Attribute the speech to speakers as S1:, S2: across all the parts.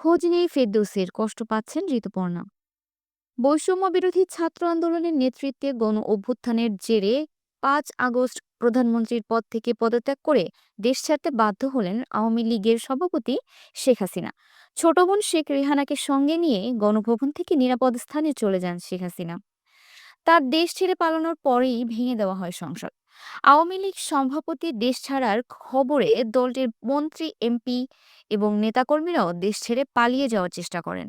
S1: খোঁজ নেই ফেরদৌসের, কষ্ট পাচ্ছেন ঋতুপর্ণা। বৈষম্য বিরোধী ছাত্র আন্দোলনের নেতৃত্বে গণ অভ্যুত্থানের জেরে 5 আগস্ট প্রধানমন্ত্রীর পদ থেকে পদত্যাগ করে দেশ ছাড়তে বাধ্য হলেন আওয়ামী লীগের সভাপতি শেখ হাসিনা। ছোট বোন শেখ রেহানাকে সঙ্গে নিয়ে গণভবন থেকে নিরাপদ স্থানে চলে যান শেখ হাসিনা। তার দেশ ছেড়ে পালানোর পরেই ভেঙে দেওয়া হয় সংসদ। আওয়ামী লীগ সভাপতি দেশ ছাড়ার খবরে দলটির মন্ত্রী, এমপি এবং নেতাকর্মীরাও দেশ ছেড়ে পালিয়ে যাওয়ার চেষ্টা করেন।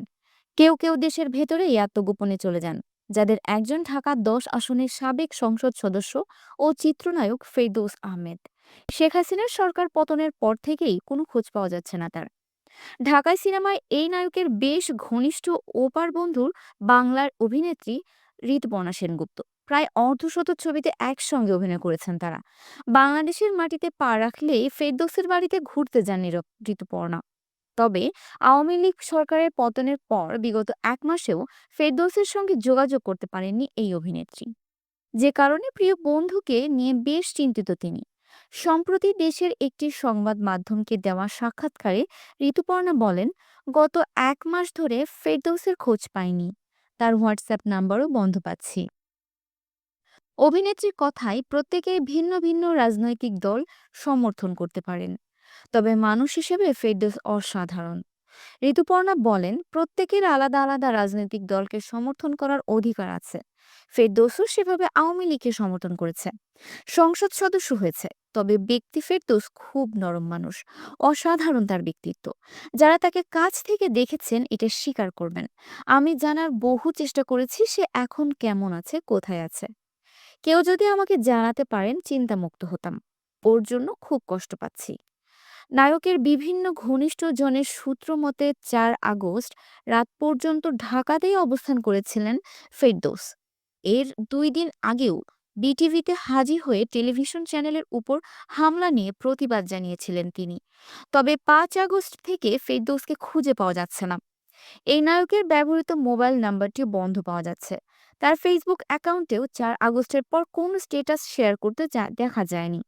S1: কেউ কেউ দেশের ভেতরেই আত্মগোপনে চলে যান, যাদের একজন ঢাকা 10 আসনের সাবেক সংসদ সদস্য ও চিত্রনায়ক ফেরদৌস আহমেদ। শেখ হাসিনার সরকার পতনের পর থেকেই কোনো খোঁজ পাওয়া যাচ্ছে না তার। ঢাকাই সিনেমায় এই নায়কের বেশ ঘনিষ্ঠ ওপার বন্ধুর বাংলার অভিনেত্রী ঋতুপর্ণা সেনগুপ্ত। প্রায় অর্ধশত ছবিতে একসঙ্গে অভিনয় করেছেন তারা। বাংলাদেশের মাটিতে পা রাখলেই ফেরদৌসের বাড়িতে ঘুরতে যান ঋতুপর্ণা। তবে আওয়ামী লীগ সরকারের পতনের পর বিগত 1 মাসেও ফেরদৌসের সঙ্গে যোগাযোগ করতে পারেননি এই অভিনেত্রী, যে কারণে প্রিয় বন্ধুকে নিয়ে বেশ চিন্তিত তিনি। সম্প্রতি দেশের একটি সংবাদ মাধ্যমকে দেওয়া সাক্ষাৎকারে ঋতুপর্ণা বলেন, গত 1 মাস ধরে ফেরদৌসের খোঁজ পাইনি, তার হোয়াটসঅ্যাপ নাম্বারও বন্ধ পাচ্ছি। অভিনেত্রীর কথায় প্রত্যেকেই ভিন্ন ভিন্ন রাজনৈতিক দল সমর্থন করতে পারেন, তবে মানুষ হিসেবে ফেরদৌস অসাধারণ। ঋতুপর্ণা বলেন, প্রত্যেকের আলাদা আলাদা রাজনৈতিক দলকে সমর্থন করার অধিকার আছে। ফেরদৌসও সেভাবে আওয়ামী লীগকে সমর্থন করেছে, সংসদ সদস্য হয়েছে। তবে ব্যক্তি ফেরদৌস খুব নরম মানুষ, অসাধারণ তার ব্যক্তিত্ব। যারা তাকে কাছ থেকে দেখেছেন এটা স্বীকার করবেন। আমি জানার বহু চেষ্টা করেছি সে এখন কেমন আছে, কোথায় আছে। কেউ যদি আমাকে জানাতে পারেন চিন্তামুক্ত হতাম। ওর জন্য খুব কষ্ট পাচ্ছি। নায়কের বিভিন্ন ঘনিষ্ঠ জনের সূত্র মতে 4 আগস্ট রাত পর্যন্ত ঢাকাতেই অবস্থান করেছিলেন ফেরদৌস। এর 2 দিন আগেও বিটিভিতে হাজির হয়ে টেলিভিশন চ্যানেলের উপর হামলা নিয়ে প্রতিবাদ জানিয়েছিলেন তিনি। তবে 5 আগস্ট থেকে ফেরদৌসকে খুঁজে পাওয়া যাচ্ছে না। এই নায়কের ব্যবহৃত মোবাইল নাম্বারটিও বন্ধ পাওয়া যাচ্ছে। তার ফেসবুক অ্যাকাউন্টেও 4 আগস্টের পর কোনো স্ট্যাটাস শেয়ার করতে দেখা যায়নি।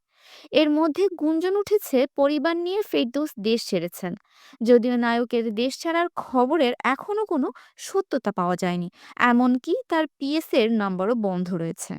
S1: এর মধ্যে গুঞ্জন উঠেছে পরিবার নিয়ে ফেরদৌস দেশ ছেড়েছেন, যদিও নায়কের দেশ ছাড়ার খবরের এখনো কোনো সত্যতা পাওয়া যায়নি। এমনকি তার পিএস এর নম্বরও বন্ধ রয়েছে।